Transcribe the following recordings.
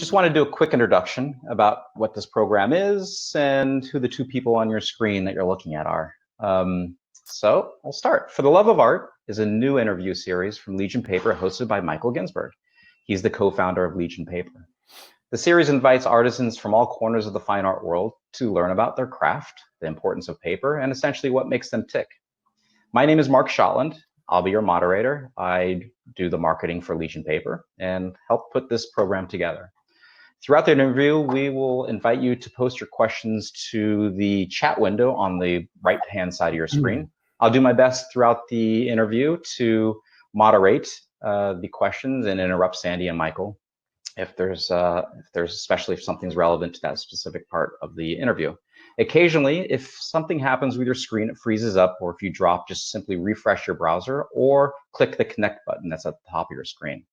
Just want to do a quick introduction about what this program is and who the two people on your screen that you're looking at are. So I'll start. For the Love of Art is a new interview series from Legion Paper hosted by Michael Ginsburg. He's the co-founder of Legion Paper. The series invites artisans from all corners of the fine art world to learn about their craft, the importance of paper, and essentially what makes them tick. My name is Mark Shotland. I'll be your moderator. I do the marketing for Legion Paper and help put this program together. Throughout the interview, we will invite you to post your questions to the chat window on the right-hand side of your screen. I'll do my best throughout the interview to moderate the questions and interrupt Sandy and Michael if there's especially if something's relevant to that specific part of the interview. Occasionally, if something happens with your screen, it freezes up, or if you drop, just simply refresh your browser or click the connect button that's at the top of your screen.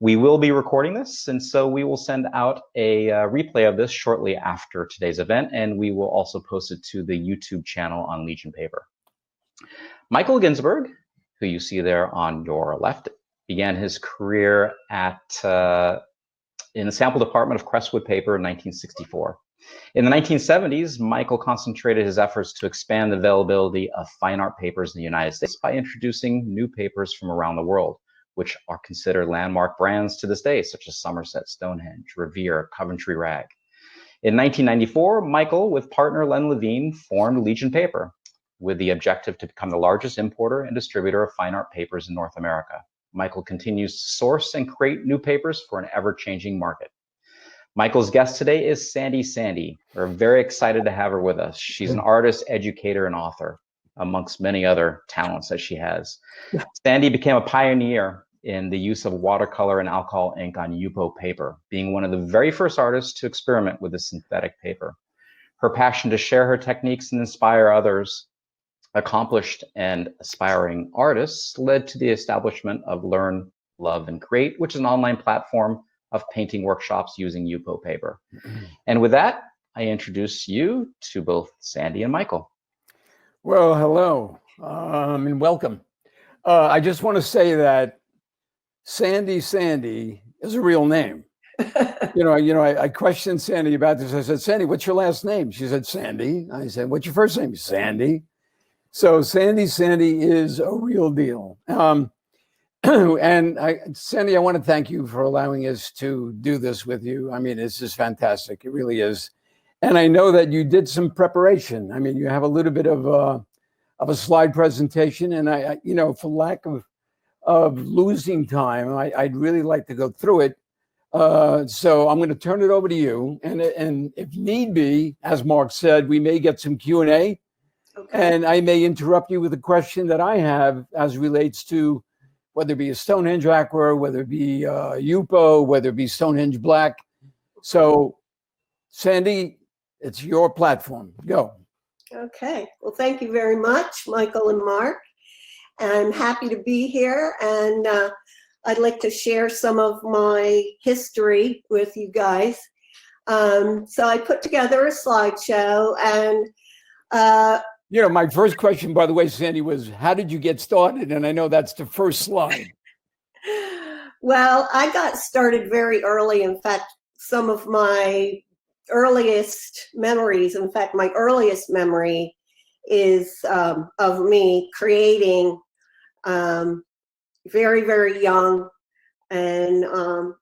We will be recording this, and so we will send out a replay of this shortly after today's event, and we will also post it to the YouTube channel on Legion Paper. Michael Ginsburg, who you see there on your left, began his career in the sample department of Crestwood Paper in 1964. In the 1970s, Michael concentrated his efforts to expand the availability of fine art papers in the United States by introducing new papers from around the world, which are considered landmark brands to this day, such as Somerset, Stonehenge, Revere, Coventry Rag. In 1994, Michael, with partner Len Levine, formed Legion Paper with the objective to become the largest importer and distributor of fine art papers in North America. Michael continues to source and create new papers for an ever-changing market. Michael's guest today is Sandy. We're very excited to have her with us. She's an artist, educator, and author, amongst many other talents that she has. Sandy became a pioneer in the use of watercolor and alcohol ink on Yupo paper, being one of the very first artists to experiment with this synthetic paper. Her passion to share her techniques and inspire others, accomplished and aspiring artists, led to the establishment of Learn, Love, and Create, which is an online platform of painting workshops using Yupo paper. And with that, I introduce you to both Sandy and Michael. Well, hello, and welcome. I just want to say that Sandy is a real name. I questioned Sandy about this. I said, Sandy, what's your last name? She said, Sandy. I said, what's your first name? Sandy. So Sandy is a real deal. And Sandy, I want to thank you for allowing us to do this with you. I mean, this is fantastic. It really is. And I know that you did some preparation. I mean, you have a little bit of a slide presentation, and I for lack of losing time, I'd really like to go through it. So I'm going to turn it over to you, and if need be, as Mark said, we may get some Q&A, and I may interrupt you with a question that I have as relates to whether it be a Stonehenge Aqua, whether it be Yupo, whether it be Stonehenge Black. So, Sandy, it's your platform. Go. Okay. Well, thank you very much, Michael and Mark. I'm happy to be here, and I'd like to share some of my history with you guys. So I put together a slideshow, and my first question, by the way, Sandy, was how did you get started? And I know that's the first slide. Well, I got started very early. In fact, some of my earliest memories, my earliest memory is of me creating very, very young. And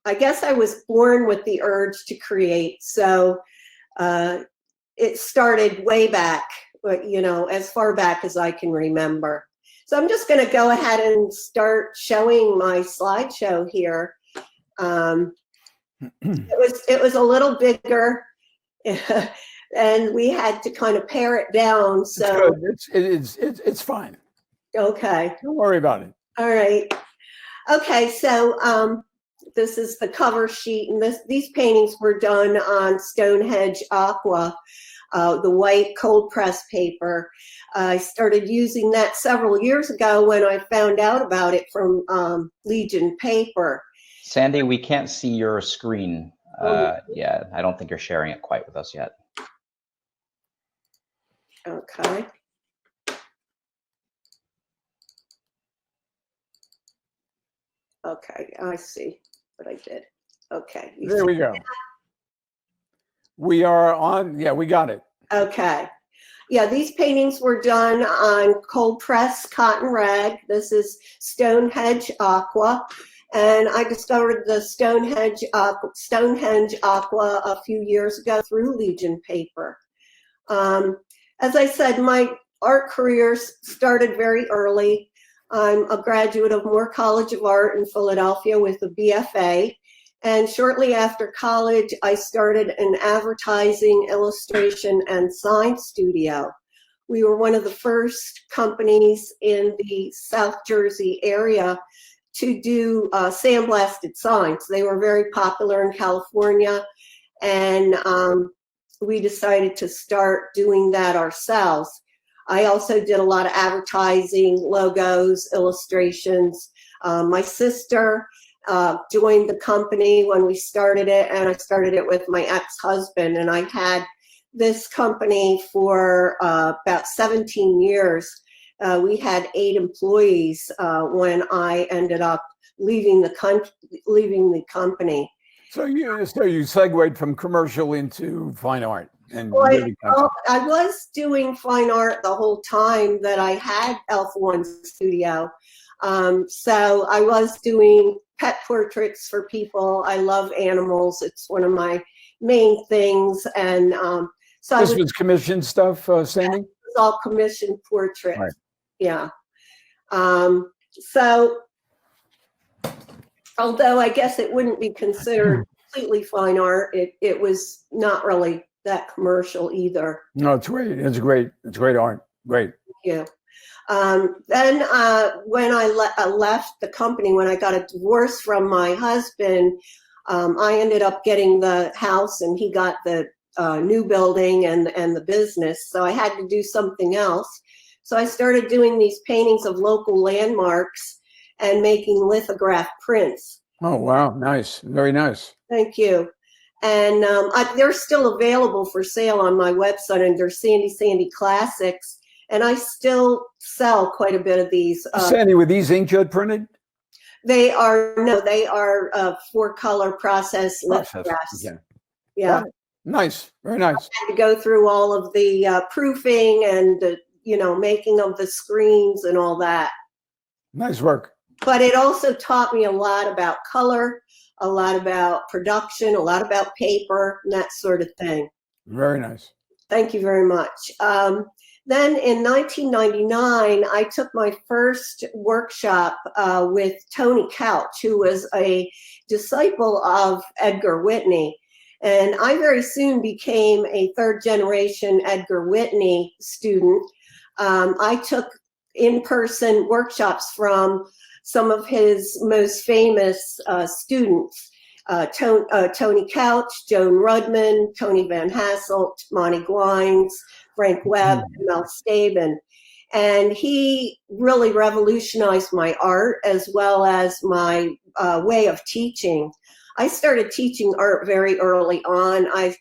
I guess I was born with the urge to create. So it started way back, as far back as I can remember. So I'm just going to go ahead and start showing my slideshow here. It was a little bigger, and we had to kind of pare it down. So it's fine. Okay. Don't worry about it. All right. Okay. So this is the cover sheet, and these paintings were done on Stonehenge Aqua, the white cold press paper. I started using that several years ago when I found out about it from Legion Paper. Sandy, we can't see your screen. Yeah, I don't think you're sharing it quite with us yet. Okay. Okay, I see what I did. Okay. You There we see go. We are on. Yeah, we got it. Okay. Yeah, these paintings were done on cold press cotton rag. This is Stonehenge Aqua. And I discovered the Stonehenge Aqua a few years ago through Legion paper. As I said, my art career started very early. I'm a graduate of Moore College of Art in Philadelphia with a BFA. And shortly after college, I started an advertising, illustration, and sign studio. We were one of the first companies in the South Jersey area to do sandblasted signs. They were very popular in California, and we decided to start doing that ourselves. I also did a lot of advertising, logos, illustrations. My sister joined the company when we started it, and I started it with my ex-husband, and I had this company for about 17 years. We had 8 employees when I ended up leaving the company. So you segued from commercial into fine art. And Well, I was doing fine art the whole time that I had Alpha One Studio. So I was doing pet portraits for people. I love animals. It's one of my main things. And so this was commissioned stuff, Sandy? It was all commissioned portraits. Right. Yeah. So although I guess it wouldn't be considered completely fine art, it was not really that commercial either. No, it's great. It's great. It's great art. Great. Yeah. Then when I left the company, when I got a divorce from my husband, I ended up getting the house and he got the new building and the business. So I had to do something else. So I started doing these paintings of local landmarks and making lithograph prints. Oh, wow. Nice. Very nice. Thank you. And they're still available for sale on my website under Sandy Classics. And I still sell quite a bit of these. Sandy, were these inkjet printed? They are 4-color process lithographs. Okay. Yeah. Wow. Nice. Very nice. I had to go through all of the proofing and the making of the screens and all that. Nice work. But it also taught me a lot about color, a lot about production, a lot about paper, and that sort of thing. Very nice. Thank you very much. Then in 1999, I took my first workshop with Tony Couch, who was a disciple of Edgar Whitney. And I very soon became a 3rd-generation Edgar Whitney student. I took in-person workshops from some of his most famous students, Tony Couch, Joan Rudman, Tony Van Hasselt, Monty Glines, Frank Webb, and Mel Stabin. And he really revolutionized my art as well as my way of teaching. I started teaching art very early on. I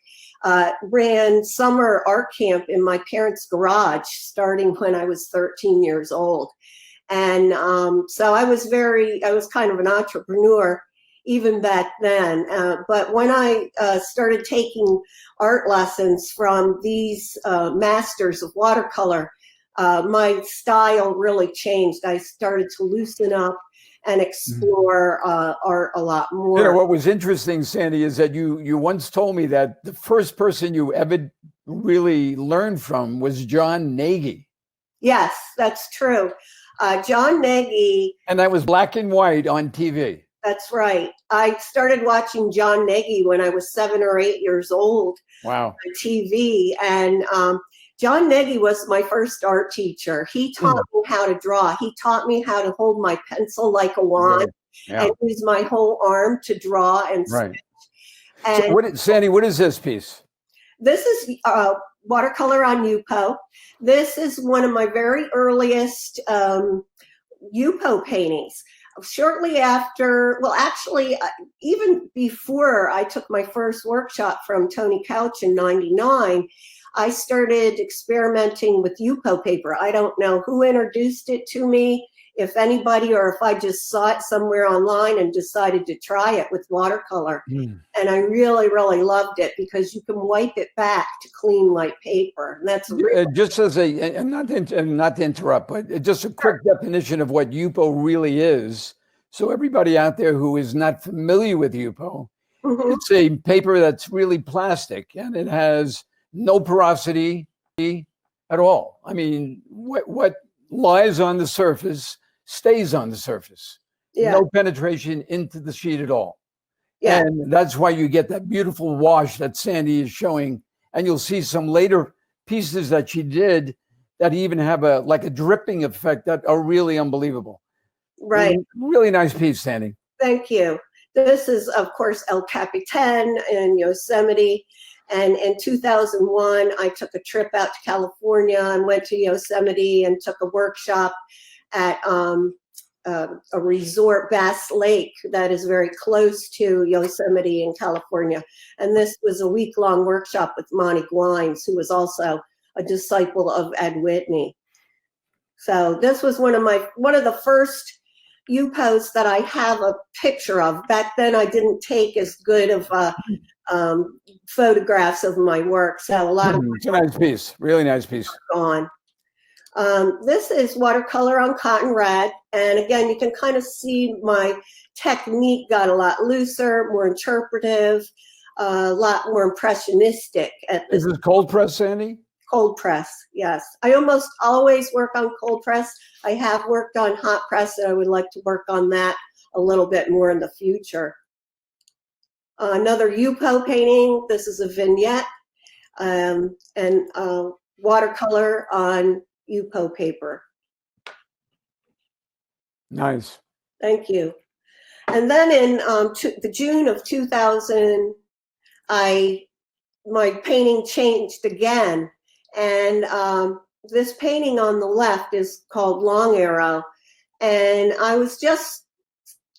ran summer art camp in my parents' garage starting when I was 13 years old. And so I was kind of an entrepreneur even back then. But when I started taking art lessons from these masters of watercolor, my style really changed. I started to loosen up and explore art a lot more. You know, what was interesting, Sandy, is that you once told me that the first person you ever really learned from was John Nagy. Yes, that's true. John Nagy. And that was black and white on TV. That's right. I started watching John Nagy when I was 7 or 8 years old. Wow. On TV. And John Nagy was my first art teacher. He taught me how to draw. He taught me how to hold my pencil like a wand and use my whole arm to draw and sketch. And so Sandy, what is this piece? This is watercolor on Yupo. This is one of my very earliest Yupo paintings. Shortly after, well, actually, even before I took my first workshop from Tony Couch in '99, I started experimenting with Yupo paper. I don't know who introduced it to me. if anybody, or if I just saw it somewhere online and decided to try it with watercolor. And I really, really loved it because you can wipe it back to clean white paper. And that's just as a, and not to interrupt, but just a quick definition of what Yupo really is. So everybody out there who is not familiar with Yupo, it's a paper that's really plastic and it has no porosity at all. I mean, what lies on the surface stays on the surface. Yeah. No penetration into the sheet at all. Yeah. And that's why you get that beautiful wash that Sandy is showing. And you'll see some later pieces that she did that even have like a dripping effect that are really unbelievable. Right. Really nice piece, Sandy. Thank you. This is, of course, El Capitan in Yosemite. And in 2001, I took a trip out to California and went to Yosemite and took a workshop at a resort, Bass Lake, that is very close to Yosemite in California. And this was a week-long workshop with Monty Gwines, who was also a disciple of Ed Whitney. So this was one of the first Yupos that I have a picture of. Back then, I didn't take as good of photographs of my work, so a lot of it's a nice piece, really nice piece. Gone. This is watercolor on cotton rag, and again, you can kind of see my technique got a lot looser, more interpretive, a lot more impressionistic. Is this cold press, Sandy? Cold press, yes. I almost always work on cold press. I have worked on hot press, and I would like to work on that a little bit more in the future. Another Yupo painting. This is a vignette and watercolor on Yupo paper. Nice. Thank you. And then in the June of 2000, my painting changed again. And this painting on the left is called Long Arrow. And I was just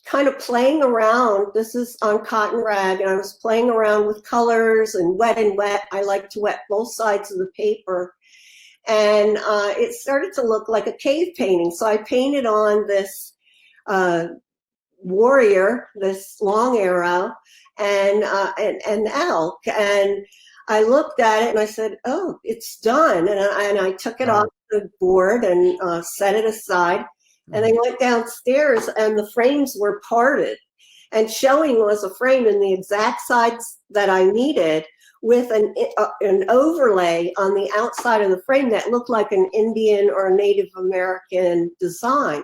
kind of playing around. This is on cotton rag, and I was playing around with colors and wet and wet. I like to wet both sides of the paper. And it started to look like a cave painting. So I painted on this warrior, this long arrow, and an elk. And I looked at it and I said, oh, it's done. And I took it off the board and set it aside. And I went downstairs and the frames were parted. And showing was a frame in the exact size that I needed, with an overlay on the outside of the frame that looked like an Indian or Native American design.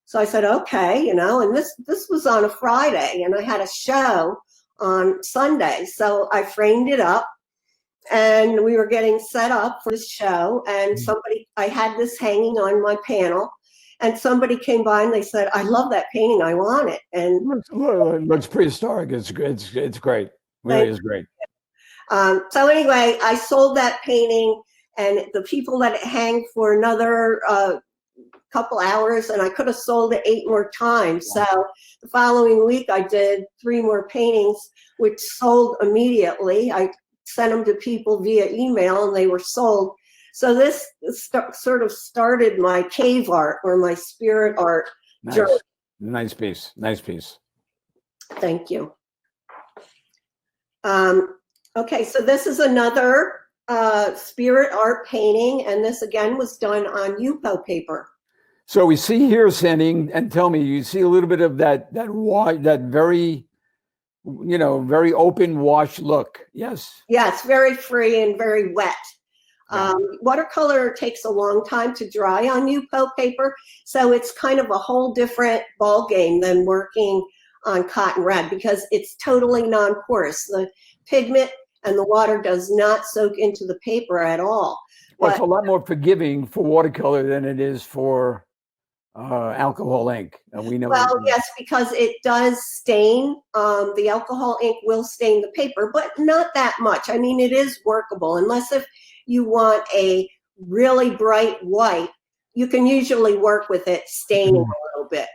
So I said, okay, and this was on a Friday, and I had a show on Sunday. So I framed it up, and we were getting set up for the show, and I had this hanging on my panel, and somebody came by and they said, I love that painting, I want it. And it looks prehistoric. It's great. Really is great. So anyway, I sold that painting, and the people let it hang for another couple hours, and I could have sold it 8 more times. So the following week, I did 3 more paintings, which sold immediately. I sent them to people via email, and they were sold. So this sort of started my cave art, or my spirit art journey. Nice piece. Thank you. Okay, so this is another spirit art painting, and this again was done on Yupo paper. So we see here, Sandy, and tell me, you see a little bit of that very, very open wash look. Yes. Yes, very free and very wet. Watercolor takes a long time to dry on Yupo paper, so it's kind of a whole different ball game than working on cotton rag, because it's totally non-porous. The pigment and the water does not soak into the paper at all. Well, it's a lot more forgiving for watercolor than it is for alcohol ink. We know. Well, yes, because it does stain. The alcohol ink will stain the paper, but not that much. I mean, it is workable, unless if you want a really bright white, you can usually work with it staining a little bit.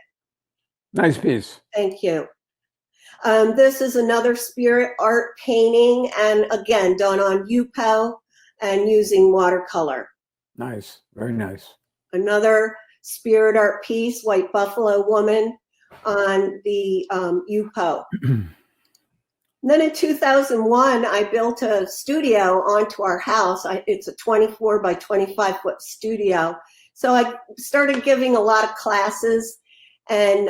Nice piece. Thank you. This is another spirit art painting, and again, done on Yupo and using watercolor. Nice, very nice. Another spirit art piece, White Buffalo Woman, on the Yupo. And then in 2001, I built a studio onto our house. It's a 24 by 25 foot studio. So I started giving a lot of classes and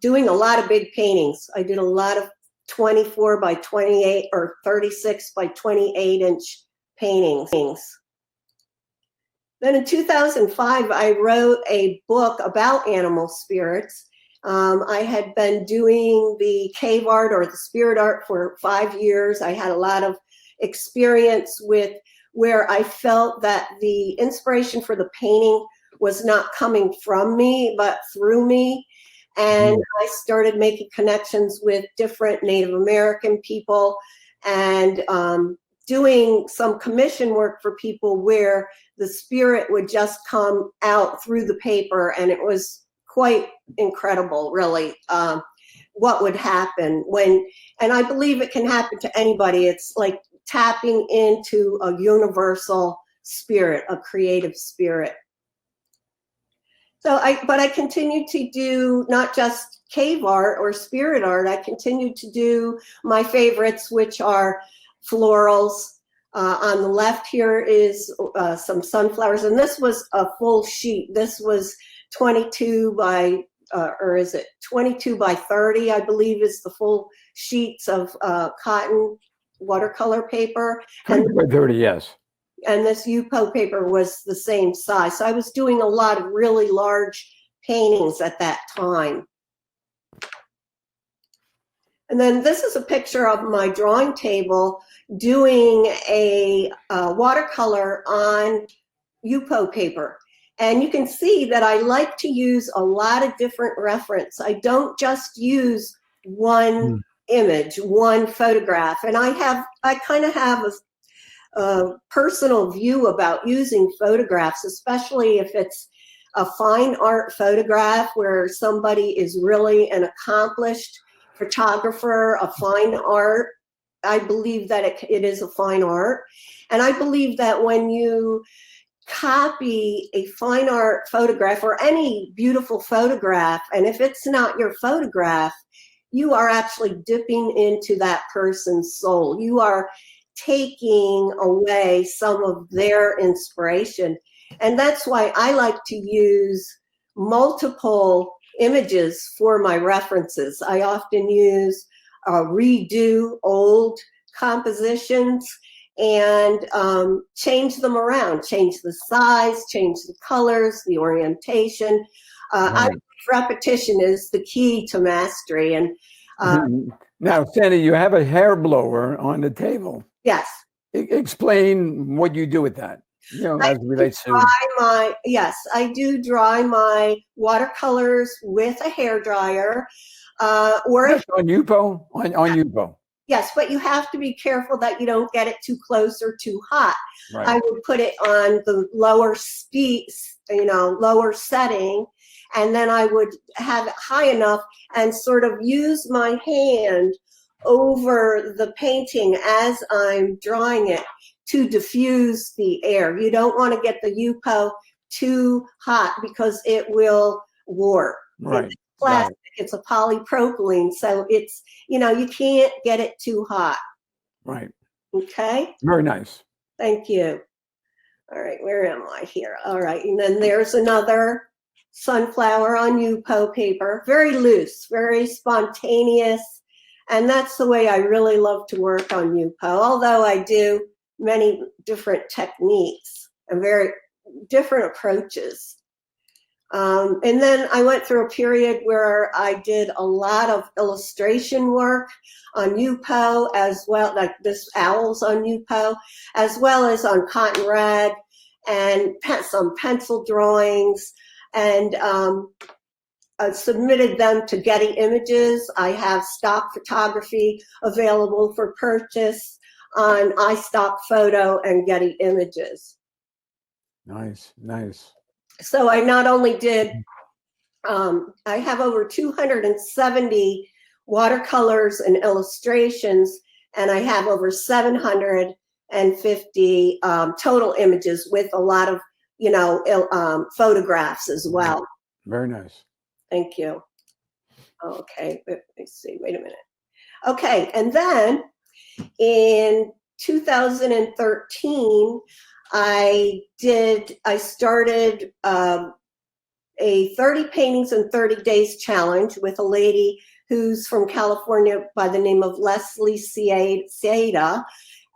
doing a lot of big paintings. I did a lot of 24 by 28 or 36 by 28 inch paintings. Then in 2005, I wrote a book about animal spirits. I had been doing the cave art or the spirit art for 5 years. I had a lot of experience with where I felt that the inspiration for the painting was not coming from me, but through me. And I started making connections with different Native American people and doing some commission work for people where the spirit would just come out through the paper, and it was quite incredible, really, what would happen when, and I believe it can happen to anybody. It's like tapping into a universal spirit, a creative spirit. So but I continued to do not just cave art or spirit art. I continued to do my favorites, which are florals. On the left here is some sunflowers, and this was a full sheet. This was 22 by, or is it 22 by 30, I believe is the full sheets of cotton watercolor paper. 20 by 30, yes. And this Yupo paper was the same size. So I was doing a lot of really large paintings at that time. And then this is a picture of my drawing table doing a watercolor on Yupo paper. And you can see that I like to use a lot of different reference. I don't just use one image, one photograph. And I kind of have a personal view about using photographs, especially if it's a fine art photograph where somebody is really an accomplished photographer, a fine art. I believe that it is a fine art. And I believe that when you copy a fine art photograph or any beautiful photograph, and if it's not your photograph, you are actually dipping into that person's soul. You are taking away some of their inspiration. And that's why I like to use multiple images for my references. I often use redo old compositions and change them around, change the size, change the colors, the orientation. I think repetition is the key to mastery. And now, Sandy, you have a hair blower on the table. yes. Explain what you do with that. You know, as it relates to yes, I do dry my watercolors with a hair dryer, or on Yupo. On Yupo. Yes, but you have to be careful that you don't get it too close or too hot. Right. I would put it on the lower speed, lower setting, and then I would have it high enough and sort of use my hand over the painting as I'm drawing it to diffuse the air. You don't want to get the Yupo too hot because it will warp. Right. It's plastic. It's a polypropylene, so it's, you can't get it too hot. Right. Okay. Very nice. Thank you. All right, where am I here? All right, and then there's another sunflower on Yupo paper. Very loose, very spontaneous, and that's the way I really love to work on Yupo, although I do many different techniques and very different approaches. And then I went through a period where I did a lot of illustration work on Yupo as well, like this owls on Yupo, as well as on cotton rag and some pencil drawings, and I submitted them to Getty Images. I have stock photography available for purchase on iStock Photo and Getty Images. Nice, nice. So I not only did, I have over 270 watercolors and illustrations, and I have over 750 total images with a lot of photographs as well. Very nice. Thank you. Okay, let's see, wait a minute. Okay, and then in 2013, I started a 30 paintings in 30 days challenge with a lady who's from California by the name of Leslie Cieda.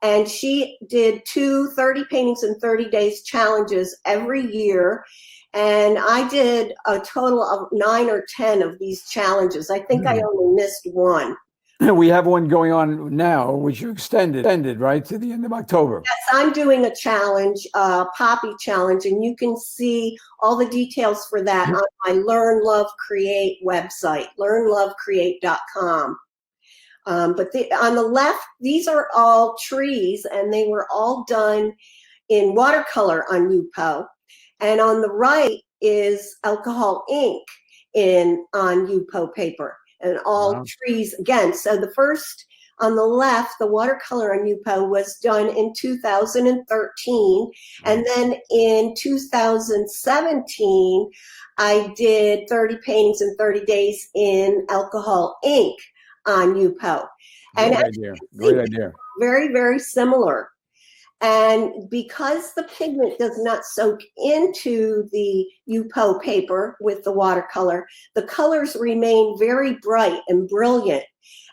And she did 30 paintings in 30 days challenges every year. And I did a total of 9 or 10 of these challenges. I think I only missed one. We have one going on now, which you extended, right, to the end of October. Yes, I'm doing a challenge, Poppy challenge, and you can see all the details for that on my Learn, Love, Create website, learnlovecreate.com. But on the left, these are all trees, and they were all done in watercolor on Yupo. And on the right is alcohol ink on Yupo paper. And all trees again. So the first on the left, the watercolor on Yupo was done in 2013. And then in 2017, I did 30 paintings in 30 days in alcohol ink on Yupo. And Great idea. Very, very similar. And because the pigment does not soak into the Yupo paper with the watercolor, the colors remain very bright and brilliant.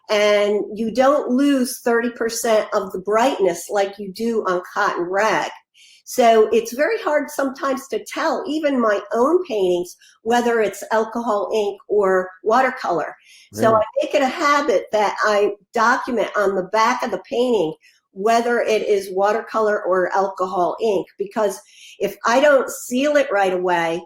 And you don't lose 30% of the brightness like you do on cotton rag. So it's very hard sometimes to tell, even my own paintings, whether it's alcohol ink or watercolor. Really? So I make it a habit that I document on the back of the painting whether it is watercolor or alcohol ink, because if I don't seal it right away,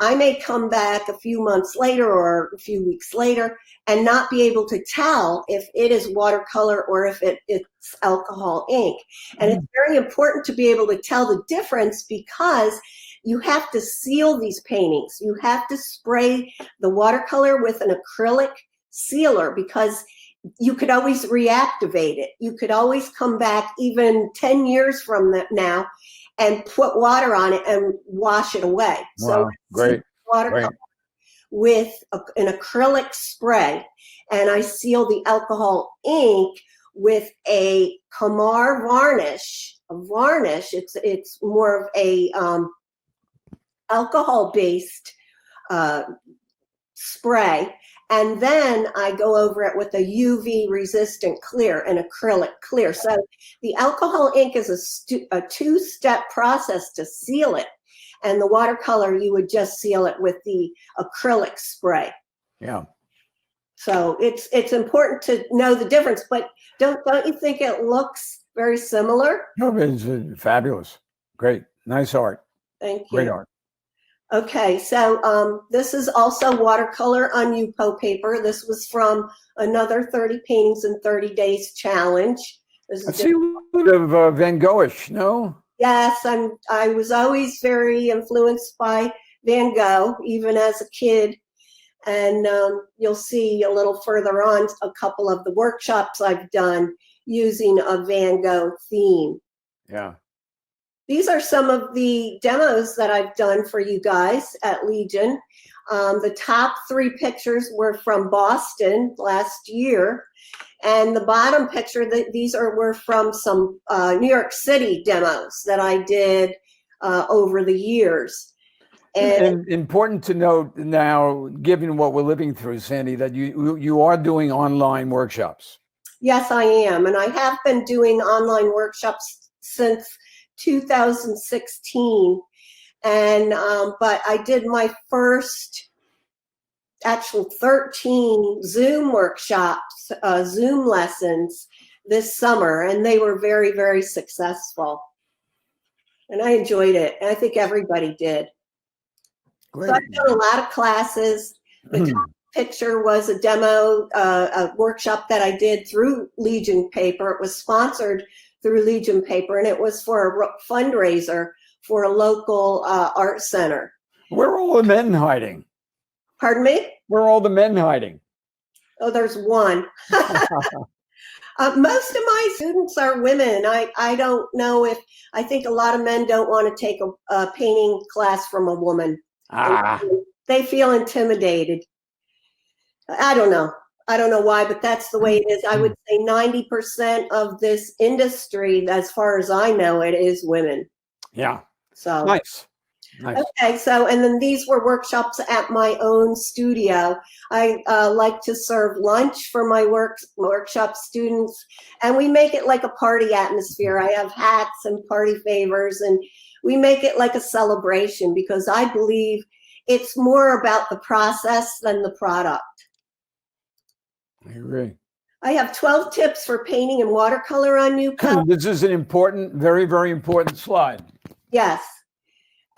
I may come back a few months later or a few weeks later and not be able to tell if it is watercolor or if it's alcohol ink. And it's very important to be able to tell the difference, because you have to seal these paintings. You have to spray the watercolor with an acrylic sealer, because you could always reactivate it. You could always come back even 10 years from now and put water on it and wash it away. Wow, so great. Watercolor with an acrylic spray, and I seal the alcohol ink with a Camar varnish. It's more of a alcohol-based spray. And then I go over it with a UV resistant clear, an acrylic clear. So the alcohol ink is a two-step process to seal it. And the watercolor, you would just seal it with the acrylic spray. Yeah. So it's important to know the difference, but don't you think it looks very similar? No, it's fabulous. Great. Nice art. Thank you. Great art. Okay, so this is also watercolor on Yupo paper. This was from another 30 paintings in 30 days challenge. I see a little bit of Van Goghish, no? Yes, I was always very influenced by Van Gogh, even as a kid. And you'll see a little further on a couple of the workshops I've done using a Van Gogh theme. Yeah. These are some of the demos that I've done for you guys at Legion. The top 3 pictures were from Boston last year. And the bottom picture, were from some New York City demos that I did over the years. And important to note now, given what we're living through, Sandy, that you are doing online workshops. Yes, I am. And I have been doing online workshops since 2016. And but I did my first actual 13 Zoom workshops, Zoom lessons this summer, and they were very, very successful. And I enjoyed it. And I think everybody did. Great. So I've done a lot of classes. The top picture was a demo, a workshop that I did through Legion Paper. It was sponsored through Legion Paper, and it was for a fundraiser for a local art center. Where are all the men hiding? Pardon me? Where are all the men hiding? Oh, there's one. Most of my students are women. I don't know if, I think a lot of men don't want to take a painting class from a woman. Ah, They feel intimidated. I don't know. I don't know why, but that's the way it is. I would say 90% of this industry, as far as I know it, is women. yeah. So Nice. Nice. okay, so and then these were workshops at my own studio. I like to serve lunch for my workshop students, and we make it like a party atmosphere. I have hats and party favors, and we make it like a celebration because I believe it's more about the process than the product. I agree. I have 12 tips for painting and watercolor on Yupo. This is an important, very, very important slide. Yes.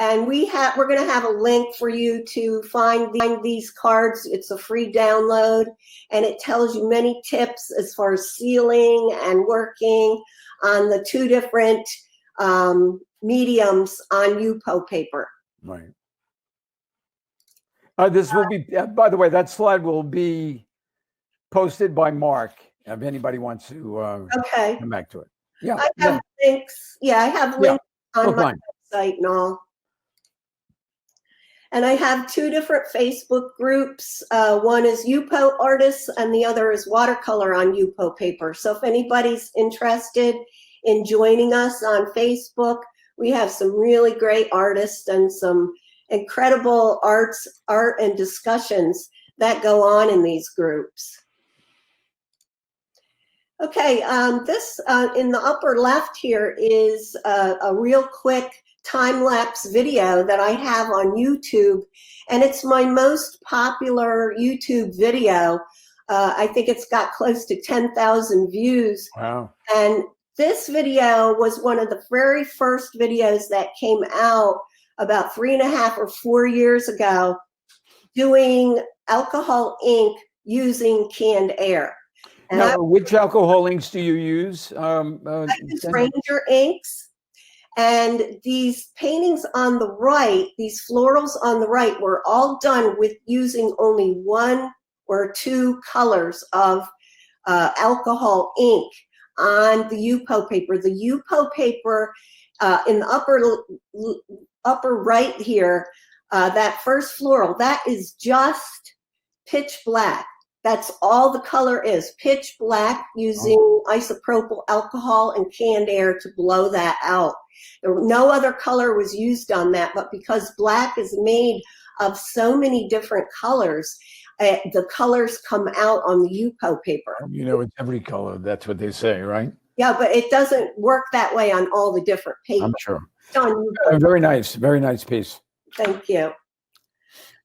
And we're going to have a link for you to find these cards. It's a free download, and it tells you many tips as far as sealing and working on the two different mediums on Yupo paper. Right. This will be, by the way, that slide will be posted by Mark if anybody wants to Okay. come back to it. Yeah. I have links. Yeah, I have links on my website and all. And I have two different Facebook groups. One is Yupo Artists and the other is Watercolor on Yupo paper. So if anybody's interested in joining us on Facebook, we have some really great artists and some incredible art and discussions that go on in these groups. Okay, this in the upper left here is a real quick time-lapse video that I have on YouTube, and it's my most popular YouTube video. I think it's got close to 10,000 views. Wow. And this video was one of the very first videos that came out about 3.5 or 4 years ago, doing alcohol ink using canned air. And now, which alcohol inks do you use? I use Ranger inks. And these paintings on the right, these florals on the right, were all done with using only 1 or 2 colors of alcohol ink on the Yupo paper. The Yupo paper in the upper right here, that first floral, that is just pitch black. That's all the color is, pitch black, using isopropyl alcohol and canned air to blow that out. No other color was used on that, but because black is made of so many different colors, the colors come out on the Yupo paper. You know, it's every color. That's what they say, right? Yeah, but it doesn't work that way on all the different papers. I'm sure. Very nice piece. Thank you.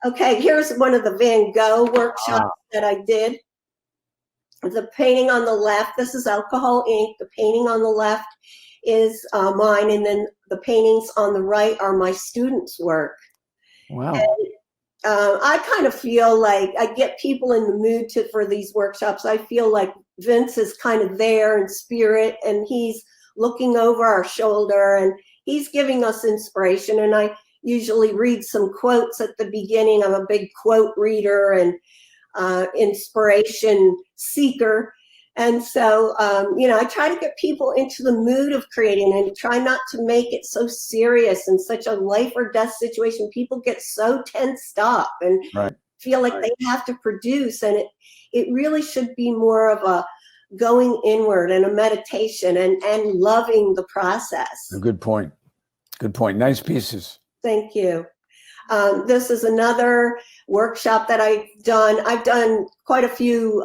Okay, here's one of the Van Gogh workshops that I did. The painting on the left, this is alcohol ink. The painting on the left is mine, and then the paintings on the right are my students' work. Wow. And, I kind of feel like I get people in the mood for these workshops. I feel like Vince is kind of there in spirit, and he's looking over our shoulder, and he's giving us inspiration. And I usually read some quotes at the beginning. I'm a big quote reader and inspiration seeker. And so, I try to get people into the mood of creating and try not to make it so serious and such a life or death situation. People get so tensed up and feel like they have to produce. And it really should be more of a going inward and a meditation and loving the process. A good point. Good point. Nice pieces. Thank you. This is another workshop that I've done. I've done quite a few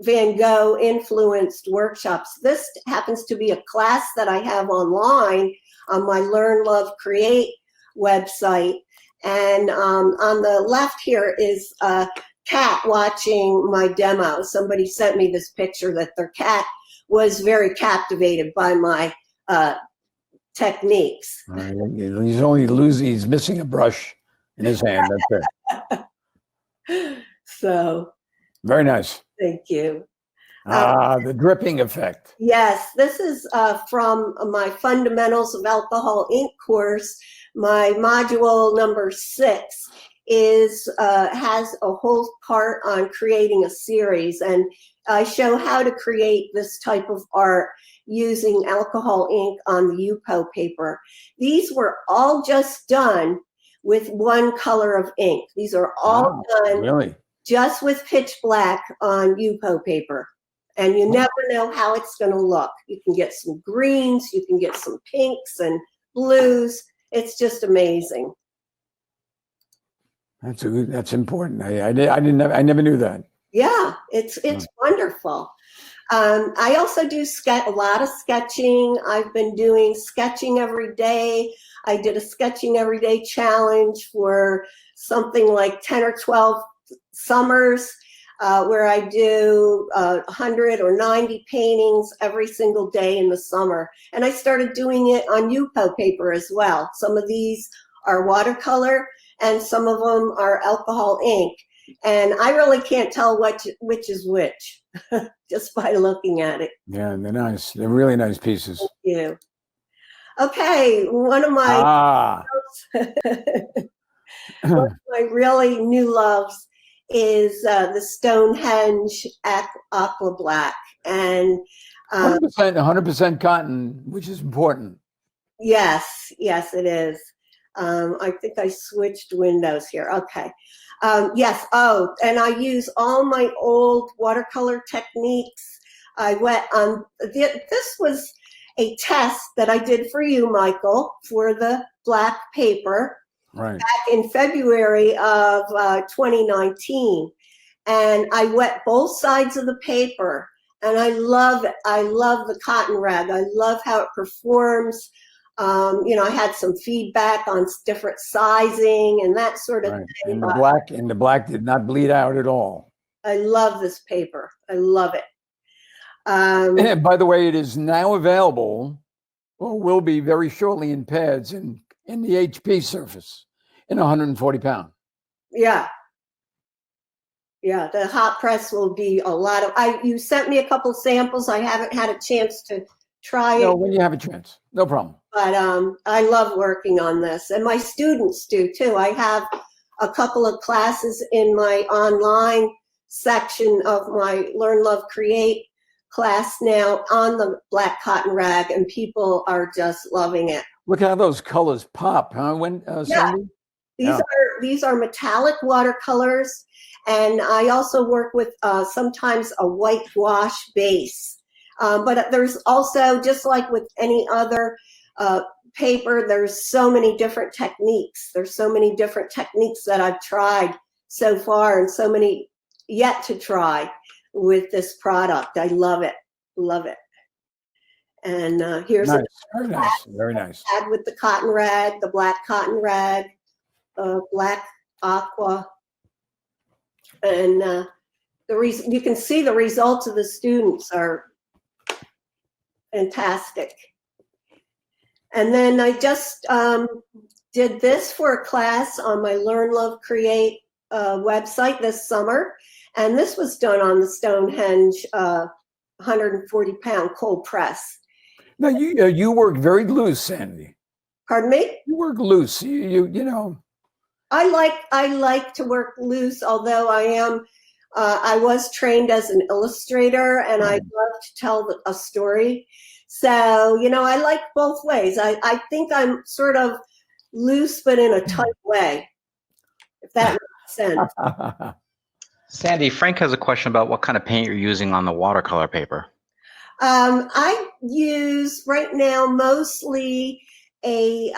Van Gogh influenced workshops. This happens to be a class that I have online on my Learn, Love, Create website. And on the left here is a cat watching my demo. Somebody sent me this picture that their cat was very captivated by my techniques. He's missing a brush in his hand. That's it. So very nice. Thank you. The dripping effect. Yes, this is from my Fundamentals of Alcohol Ink course, my module number 6. has a whole part on creating a series, and I show how to create this type of art using alcohol ink on the Yupo paper. These were all just done with one color of ink. These are all done really just with pitch black on Yupo paper. And you never know how it's going to look. You can get some greens, you can get some pinks and blues. It's just amazing. That's important. I never knew that. Yeah, it's wonderful. I also do a lot of sketching. I've been doing sketching every day. I did a sketching every day challenge for something like 10 or 12 summers, where I do 100 or 90 paintings every single day in the summer. And I started doing it on Yupo paper as well. Some of these are watercolor and some of them are alcohol ink. And I really can't tell which is which just by looking at it. Yeah, they're nice. They're really nice pieces. Thank you. Okay, one of my really new loves is the Stonehenge Aqua Black, and 100% cotton, which is important. Yes, it is. I think I switched windows here. Okay. Yes. Oh, and I use all my old watercolor techniques. I went on. This was a test that I did for you, Michael, for the black paper. Right. Back in February of 2019, and I wet both sides of the paper, and I love it. I love the cotton rag. I love how it performs. I had some feedback on different sizing and that sort of thing. And the black did not bleed out at all. I love this paper. I love it. And by the way, it is now available, or will be very shortly, in pads in the HP surface in 140 pound. Yeah. Yeah, the hot press will be a lot of. You sent me a couple samples. I haven't had a chance to try it. No, when you have a chance, no problem. But I love working on this, and my students do too. I have a couple of classes in my online section of my Learn, Love, Create class now on the black cotton rag, and people are just loving it. Look how those colors pop, huh? Sandy? These are metallic watercolors, and I also work with sometimes a white gouache base. But there's also, just like with any other paper, there's so many different techniques. There's so many different techniques that I've tried so far, and so many yet to try with this product. I love it. Love it. And here's nice. Very nice. Very nice. Add with the cotton rag, the black cotton rag, black aqua, and you can see the results of the students are fantastic. And then I just did this for a class on my Learn, Love, Create website this summer, and this was done on the Stonehenge 140 pound cold press. Now you work very loose, Sandy. Pardon me? You work loose. You know. I like to work loose, although I was trained as an illustrator, and I love to tell a story. So, I like both ways. I think I'm sort of loose, but in a tight way, if that makes sense. Sandy, Frank has a question about what kind of paint you're using on the watercolor paper. I use right now mostly a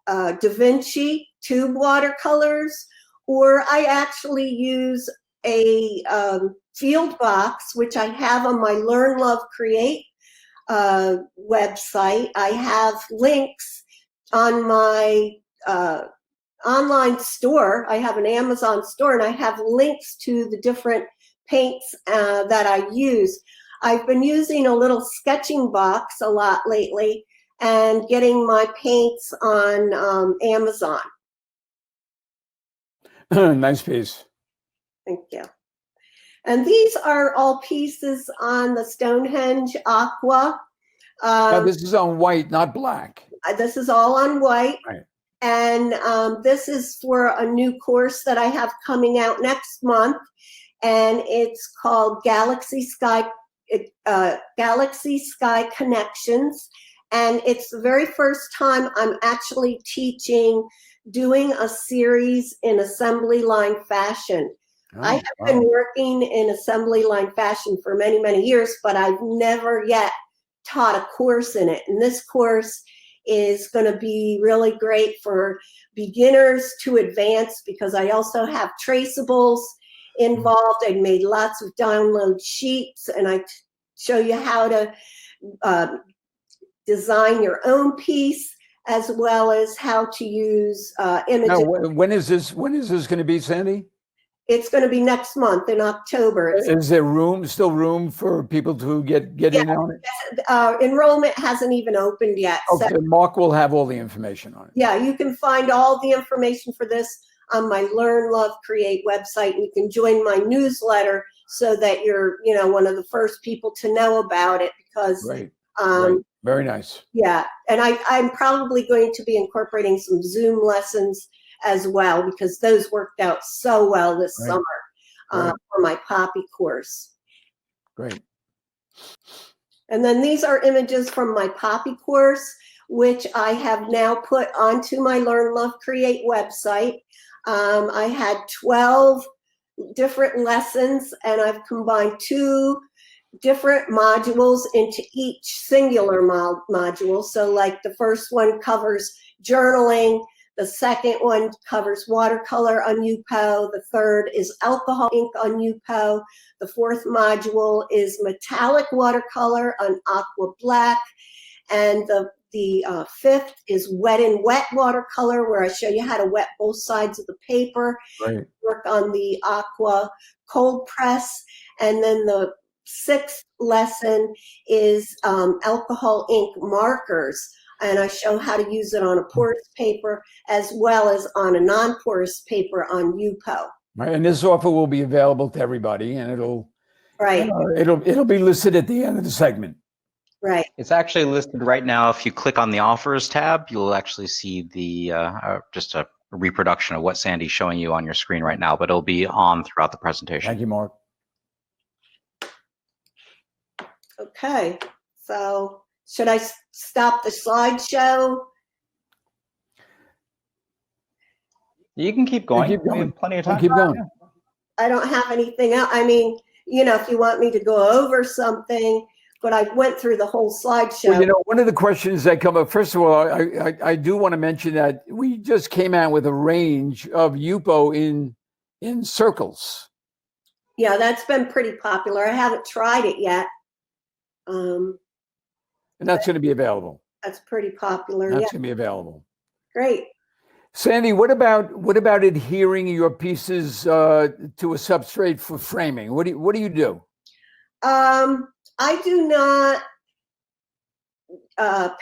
Da Vinci tube watercolors, or I actually use a field box, which I have on my Learn, Love, Create website. I have links on my online store. I have an Amazon store, and I have links to the different paints that I use. I've been using a little sketching box a lot lately and getting my paints on Amazon. Nice piece. Thank you. And these are all pieces on the Stonehenge Aqua. Now this is on white, not black. This is all on white. Right. And this is for a new course that I have coming out next month. And it's called Galaxy Sky Connections. And it's the very first time I'm actually teaching doing a series in assembly line fashion. I have been working in assembly line fashion for many, many years, but I've never yet taught a course in it. And this course is going to be really great for beginners to advanced, because I also have traceables involved. I made lots of download sheets, and I show you how to design your own piece, as well as how to use images. Now, when is this going to be, Sandy? It's going to be next month in October. Is there still room for people to get in on it? Enrollment hasn't even opened yet. Okay, so Mark will have all the information on it. Yeah, you can find all the information for this on my Learn, Love, Create website. You can join my newsletter so that you're, one of the first people to know about it, because right. Right. Very nice. Yeah, and I'm probably going to be incorporating some Zoom lessons as well, because those worked out so well this summer for my Poppy course. Great. And then these are images from my Poppy course, which I have now put onto my Learn, Love, Create website. I had 12 different lessons, and I've combined 2 different modules into each singular module. So like the first one covers journaling, the second one covers watercolor on Yupo, the third is alcohol ink on Yupo, the fourth module is metallic watercolor on Aqua Black, and the fifth is wet and wet watercolor, where I show you how to wet both sides of the paper, work on the Aqua cold press, and then the 6th lesson is alcohol ink markers, and I show how to use it on a porous paper as well as on a non-porous paper on Yupo. Right, and this offer will be available to everybody, and it'll be listed at the end of the segment. Right. It's actually listed right now. If you click on the offers tab, you'll actually see the just a reproduction of what Sandy's showing you on your screen right now, but it'll be on throughout the presentation. Thank you, Mark. Okay, so should I stop the slideshow? You can keep going. Keep going. We have plenty of time. Keep going. I don't have anything else. I mean, if you want me to go over something, but I went through the whole slideshow. Well, one of the questions that come up, first of all, I do want to mention that we just came out with a range of Yupo in circles. Yeah, that's been pretty popular. I haven't tried it yet. And that's going to be available. That's pretty popular. That's going to be available. Great. Sandy, what about adhering your pieces to a substrate for framing? What do you do? I do not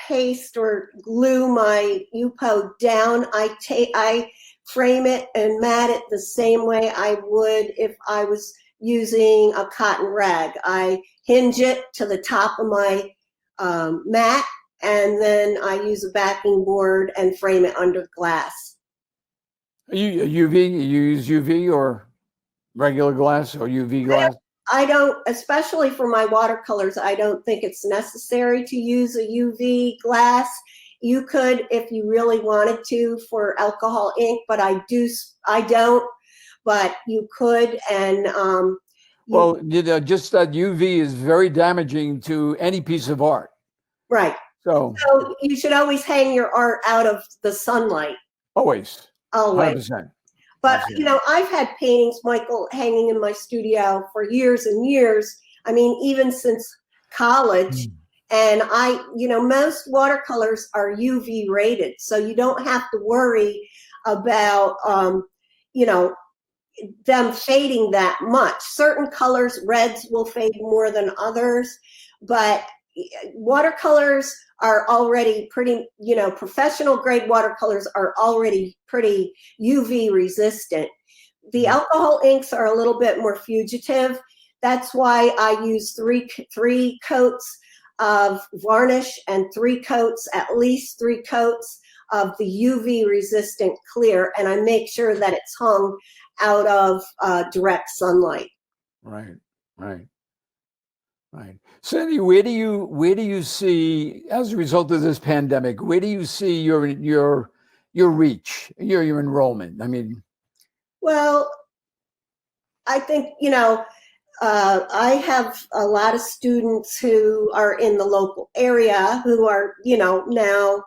paste or glue my Yupo down. I frame it and mat it the same way I would if I was using a cotton rag. I hinge it to the top of my mat, and then I use a backing board and frame it under glass. You use UV or regular glass or UV glass? I don't, especially for my watercolors, I don't think it's necessary to use a UV glass. You could, if you really wanted to, for alcohol ink, but I don't, but you could. And just that UV is very damaging to any piece of art. Right. So you should always hang your art out of the sunlight. Always. 100%. But, I've had paintings, Michael, hanging in my studio for years and years. I mean, even since college. And most watercolors are UV rated. So you don't have to worry about, them fading that much. Certain colors, reds will fade more than others. But watercolors are already pretty, professional grade watercolors are already pretty UV resistant. The alcohol inks are a little bit more fugitive. That's why I use three coats of varnish and at least three coats of the UV resistant clear, and I make sure that it's hung out of direct sunlight. Right, right, right. Sandy, where do you see, as a result of this pandemic, where do you see your reach, your enrollment? I mean, Well, I think, I have a lot of students who are in the local area who are, now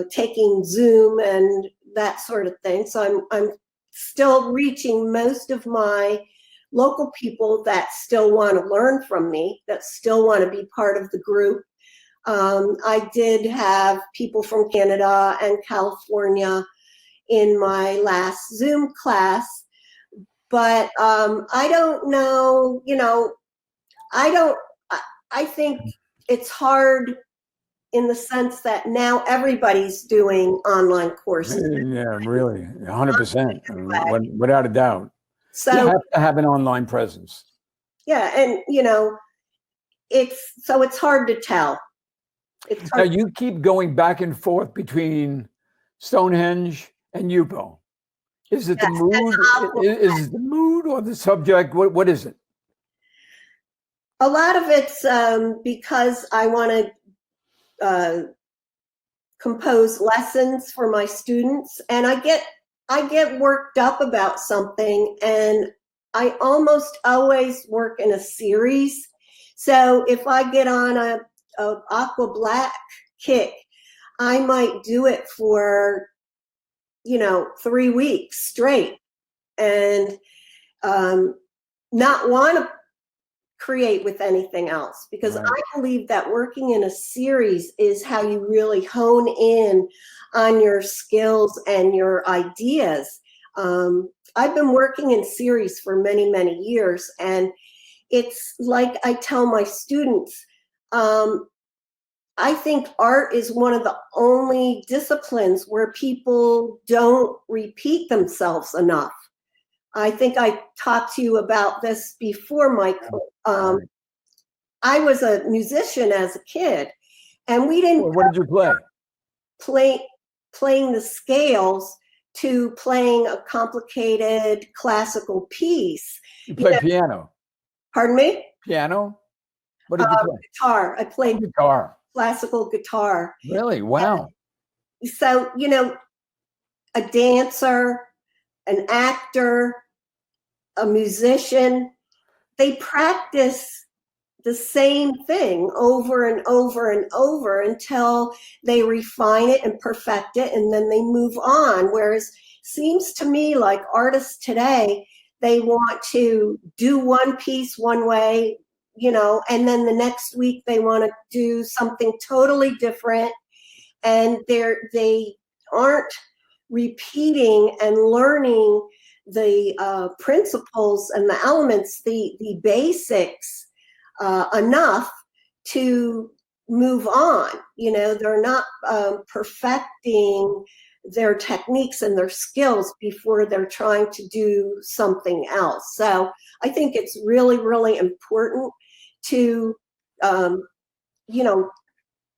taking Zoom and that sort of thing. So I'm still reaching most of my local people that still want to learn from me, that still want to be part of the group. I did have people from Canada and California in my last Zoom class, but I don't know, I think it's hard in the sense that now everybody's doing online courses. yeah, really, 100%, without a doubt. So you have to have an online presence. yeah, and it's hard to tell. It's hard. Now you keep going back and forth between Stonehenge and Yupo. Is it the mood? Is it the mood or the subject? What is it? A lot of it's because I want to compose lessons for my students, and I get worked up about something, and I almost always work in a series. So if I get on a aqua black kick, I might do it for 3 weeks straight and not want to create with anything else, because Right. I believe that working in a series is how you really hone in on your skills and your ideas. I've been working in series for many, many years, and it's like I tell my students, I think art is one of the only disciplines where people don't repeat themselves enough. I think I talked to you about this before, Michael. I was a musician as a kid, and we didn't What did you play? Playing the scales to playing a complicated classical piece. You play piano. Pardon me? Piano? What did you play? Guitar. I played guitar. classical guitar. Really? Wow. And so, a dancer, an actor, a musician, they practice the same thing over and over and over until they refine it and perfect it, and then they move on. Whereas seems to me like artists today, they want to do one piece one way, and then the next week they want to do something totally different, and they aren't repeating and learning the principles and the elements, the basics enough to move on. They're not perfecting their techniques and their skills before they're trying to do something else. So I think it's really, really important to,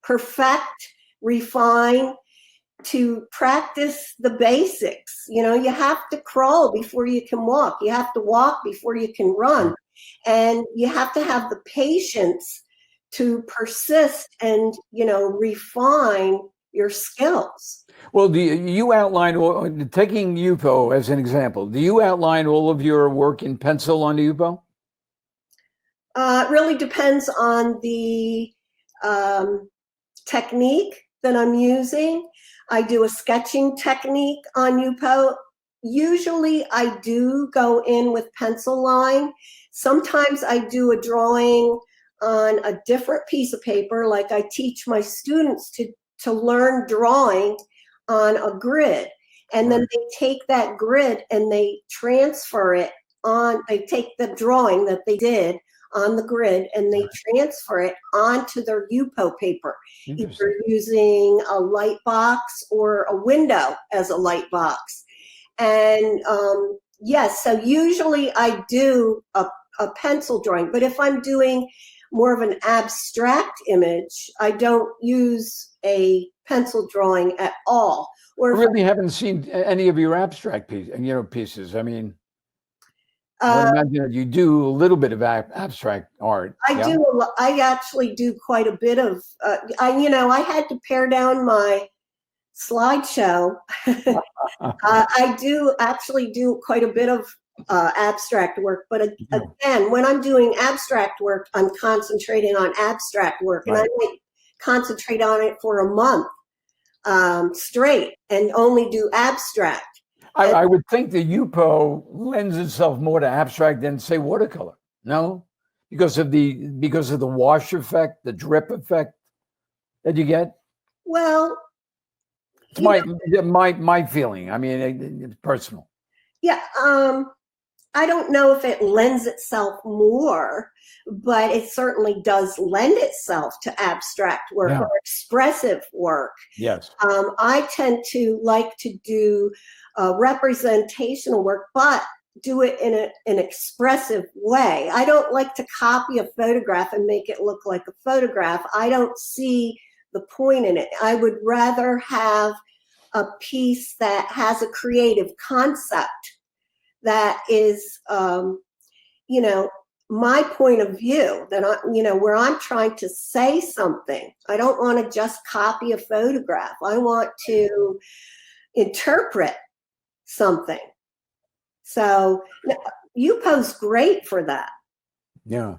perfect, refine, to practice the basics. You have to crawl before you can walk. You have to walk before you can run. And you have to have the patience to persist and, refine your skills. Well, you outline, taking Yupo as an example, do you outline all of your work in pencil on Yupo? It really depends on the technique that I'm using. I do a sketching technique on Yupo. Usually I do go in with pencil line. Sometimes I do a drawing on a different piece of paper, like I teach my students to learn drawing on a grid. And then they take that grid and they transfer it on, they take the drawing that they did on the grid and they transfer it onto their Yupo paper, either using a light box or a window as a light box. And yes, so usually I do a pencil drawing, but if I'm doing more of an abstract image, I don't use a pencil drawing at all. I Or if really haven't seen any of your abstract pieces. I mean, I would uh, imagine that you do a little bit of abstract art. I Yeah? do. I actually do quite a bit of. I had to pare down my slideshow. I do actually do quite a bit of abstract work, but again, when I'm doing abstract work, I'm concentrating on abstract work, and I might concentrate on it for a month straight and only do abstract. I would think the Yupo lends itself more to abstract than, say, watercolor. No, because of the wash effect, the drip effect that you get. Well, It's my feeling. I mean, it's personal. yeah. I don't know if it lends itself more, but it certainly does lend itself to abstract work or expressive work. Yes. I tend to like to do representational work, but do it in an expressive way. I don't like to copy a photograph and make it look like a photograph. I don't see the point in it. I would rather have a piece that has a creative concept that is, my point of view, that where I'm trying to say something. I don't want to just copy a photograph. I want to interpret something. So Yupo's great for that. Yeah.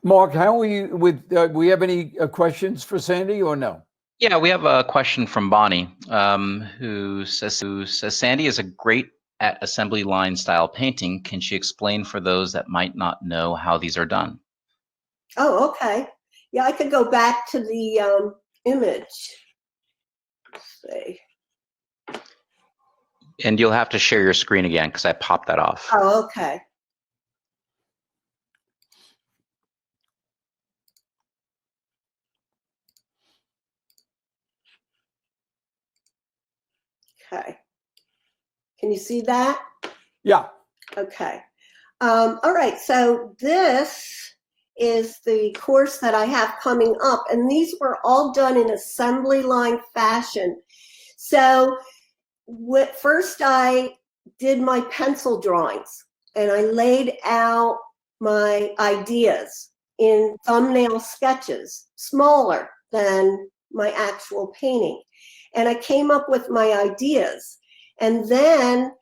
Mark, how are you with, we have any questions for Sandy or no? Yeah, we have a question from Bonnie, who says, Sandy is a great at assembly line style painting. Can she explain for those that might not know how these are done? Oh, okay. Yeah, I could go back to the image. Let's see. And you'll have to share your screen again because I popped that off. Oh, okay. Okay. Can you see that? Yeah. Okay. All right. So this is the course that I have coming up, and these were all done in assembly line fashion. So first I did my pencil drawings, and I laid out my ideas in thumbnail sketches, smaller than my actual painting. And I came up with my ideas. And then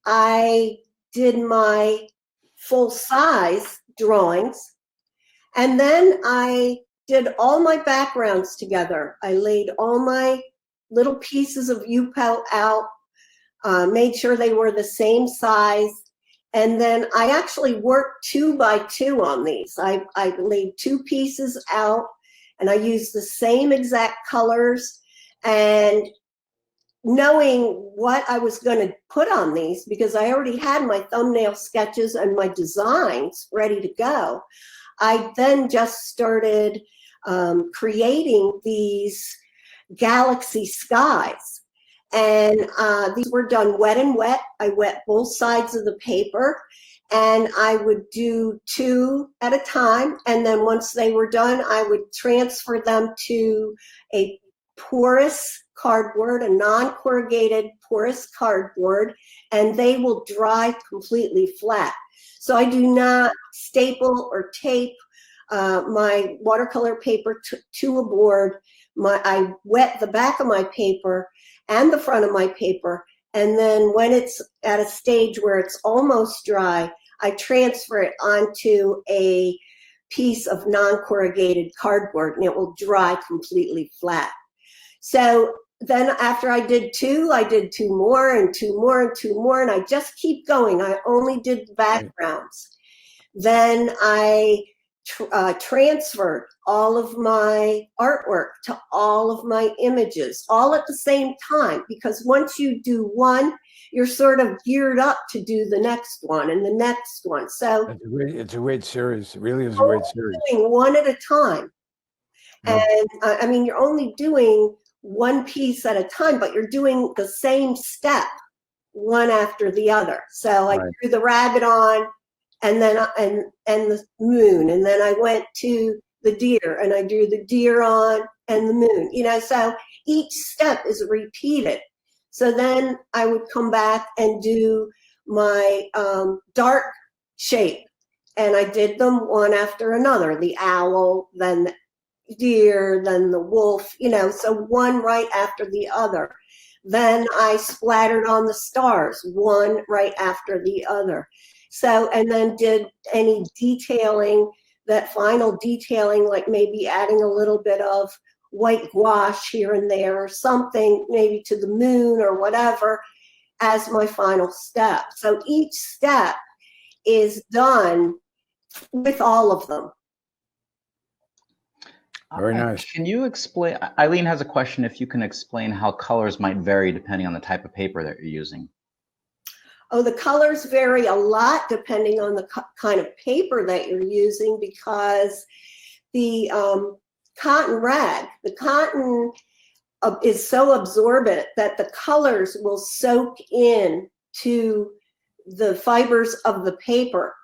I did my full-size drawings. And then I did all my backgrounds together. I laid all my little pieces of Yupo out, made sure they were the same size. And then I actually worked 2 by 2 on these. I laid 2 pieces out, and I used the same exact colors. And knowing what I was going to put on these, because I already had my thumbnail sketches and my designs ready to go, I then just started creating these galaxy skies. And these were done wet and wet. I wet both sides of the paper, and I would do 2 at a time. And then once they were done, I would transfer them to a porous cardboard, a non-corrugated porous cardboard, and they will dry completely flat. So I do not staple or tape my watercolor paper to a board. I wet the back of my paper and the front of my paper, and then when it's at a stage where it's almost dry, I transfer it onto a piece of non-corrugated cardboard, and it will dry completely flat. So then after I did 2, I did 2 more and 2 more and 2 more, and I just keep going. I only did the backgrounds. Then I transferred all of my artwork to all of my images, all at the same time, because once you do one, you're sort of geared up to do the next one and the next one. So it's a great series. It really is a great series. Doing one at a time. Yeah. And I mean, you're only doing one piece at a time, but you're doing the same step one after the other. So I drew the rabbit on, and then and the moon, and then I went to the deer, and I drew the deer on and the moon, you know, so each step is repeated. So then I would come back and do my dark shape, and I did them one after another, the owl, then the deer, then the wolf, you know, so one right after the other. Then I splattered on the stars, one right after the other. So, and then did any detailing, that final detailing, like maybe adding a little bit of white gouache here and there or something, maybe to the moon or whatever, as my final step. So each step is done with all of them. Very nice. Can you explain, Eileen has a question, if you can explain how colors might vary depending on the type of paper that you're using. Oh, the colors vary a lot depending on the kind of paper that you're using, because the cotton rag, the cotton is so absorbent that the colors will soak in to the fibers of the paper.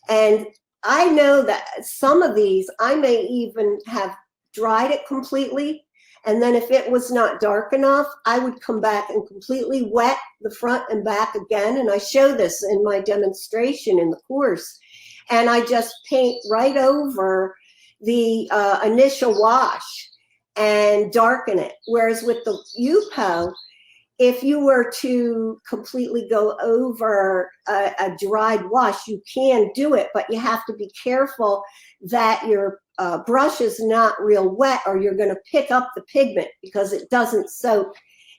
And I know that some of these, I may even have dried it completely. And then if it was not dark enough, I would come back and completely wet the front and back again. And I show this in my demonstration in the course. And I just paint right over the initial wash and darken it. Whereas with the Yupo, if you were to completely go over a dried wash, you can do it, but you have to be careful that your brush is not real wet, or you're going to pick up the pigment because it doesn't soak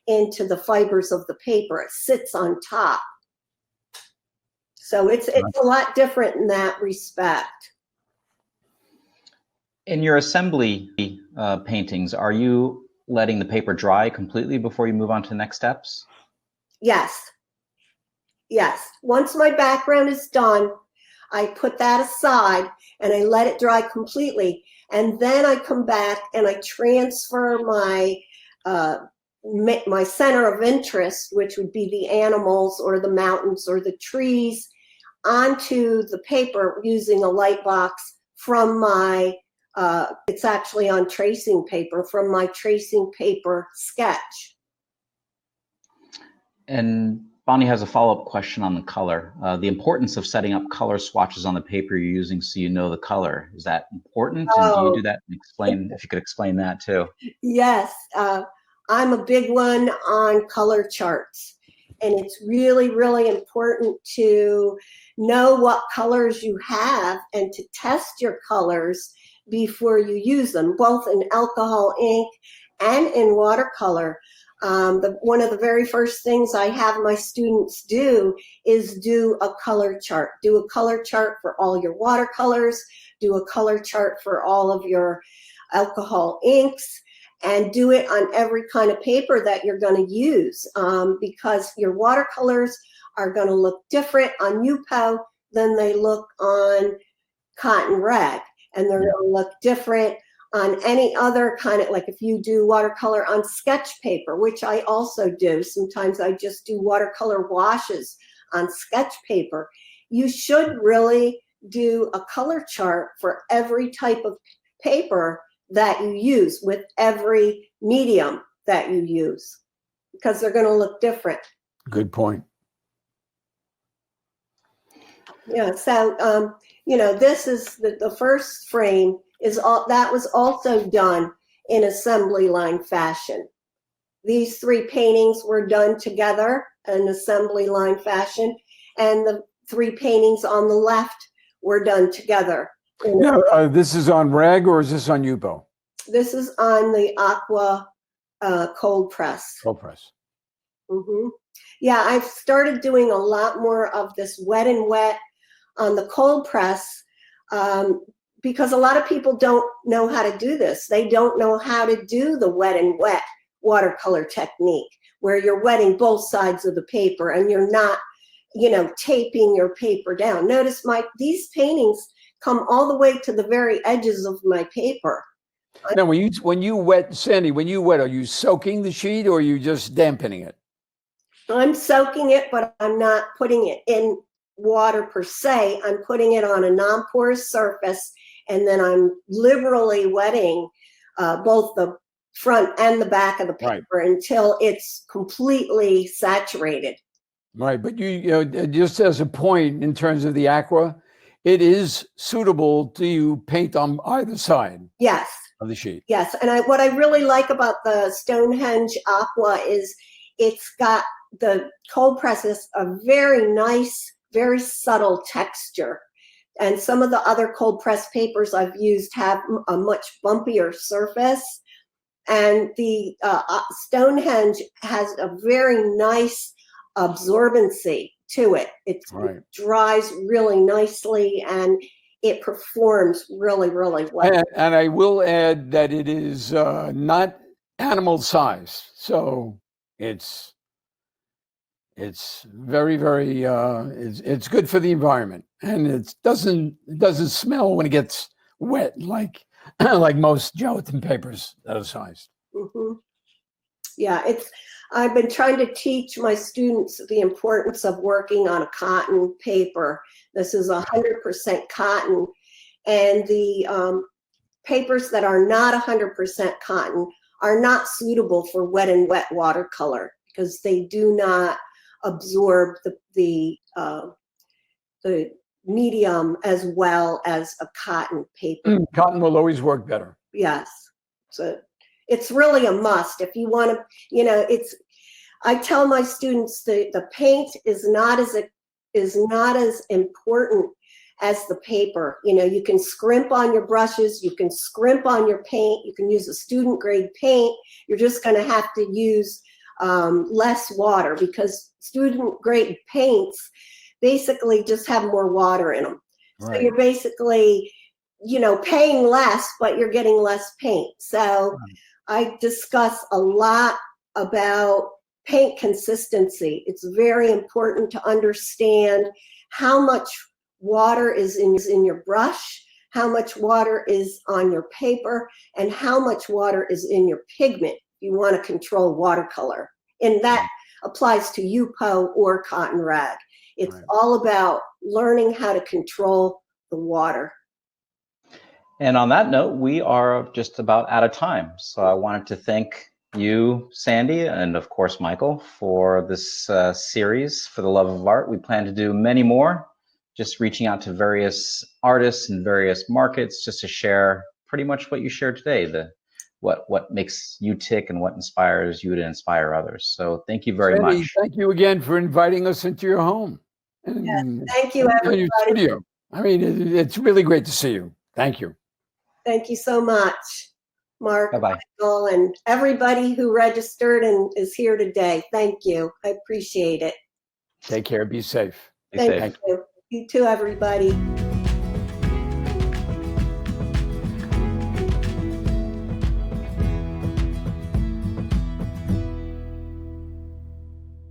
into the fibers of the paper. It sits on top. So it's a lot different in that respect. In your assembly paintings, are you letting the paper dry completely before you move on to the next steps? Yes. Yes. Once my background is done, I put that aside and I let it dry completely. And then I come back and I transfer my my center of interest, which would be the animals or the mountains or the trees, onto the paper using a light box from my it's actually on tracing paper, from my tracing paper sketch. And Bonnie has a follow-up question on the color. The importance of setting up color swatches on the paper you're using so you know the color. Is that important? And do you do that? And explain, if you could explain that too. Yes, I'm a big one on color charts. And it's really, really important to know what colors you have and to test your colors before you use them, both in alcohol ink and in watercolor. One of the very first things I have my students do is do a color chart. Do a color chart for all your watercolors, do a color chart for all of your alcohol inks, and do it on every kind of paper that you're going to use, because your watercolors are going to look different on Yupo than they look on cotton rag. And they're going to look different on any other kind of, like if you do watercolor on sketch paper, which I also do. Sometimes I just do watercolor washes on sketch paper. You should really do a color chart for every type of paper that you use with every medium that you use, because they're going to look different. Good point. Yeah, so, you know, this is the first frame is all that was also done in assembly line fashion. These three paintings were done together in assembly line fashion, and the three paintings on the left were done together. Now, this is on rag or is this on Yupo? This is on the Aqua cold press. Cold press. Mm-hmm. Yeah, I've started doing a lot more of this wet and wet on the cold press, because a lot of people don't know how to do this. They don't know how to do the wet and wet watercolor technique, where you're wetting both sides of the paper and you're not, you know, taping your paper down. Notice these paintings come all the way to the very edges of my paper. Now, when you wet, Sandy, when you wet, are you soaking the sheet or are you just dampening it? I'm soaking it, but I'm not putting it in water per se. I'm putting it on a non-porous surface, and then I'm liberally wetting both the front and the back of the paper until it's completely saturated. Right, but you know, just as a point in terms of the aqua, it is suitable to paint on either side. Yes. Of the sheet. Yes, and what I really like about the Stonehenge Aqua is it's got the cold presses a very nice, very subtle texture. And some of the other cold press papers I've used have a much bumpier surface. And the Stonehenge has a very nice absorbency to it. It dries really nicely and it performs really, really well. And I will add that it is not animal size. So it's very, very, it's good for the environment. And it doesn't smell when it gets wet like like most gelatin papers that are sized. Mm-hmm. Yeah, I've been trying to teach my students the importance of working on a cotton paper. This is 100% cotton, and the papers that are not 100% cotton are not suitable for wet and wet watercolor because they do not absorb the medium as well as a cotton paper. Cotton will always work better. Yes. So it's really a must if you want to, you know, I tell my students the paint is not as important as the paper. You know, you can scrimp on your brushes, you can scrimp on your paint, you can use a student grade paint. You're just going to have to use less water because student grade paints basically just have more water in them. So you're basically, you know, paying less, but you're getting less paint. So I discuss a lot about paint consistency. It's very important to understand how much water is in your brush, how much water is on your paper, and how much water is in your pigment. You want to control watercolor. And that applies to Yupo or cotton rag. It's all about learning how to control the water. And on that note, we are just about out of time. So I wanted to thank you, Sandy, and of course, Michael, for this series, For the Love of Art. We plan to do many more, just reaching out to various artists in various markets, just to share pretty much what you shared today, what makes you tick and what inspires you to inspire others. So thank you very Sandy, much. thank you again for inviting us into your home. Thank you, everybody. Your studio. I mean, it's really great to see you. Thank you. Thank you so much, Mark, Bye-bye. Michael, and everybody who registered and is here today. Thank you. I appreciate it. Take care. Be safe. Be safe. Thank you. You too, everybody.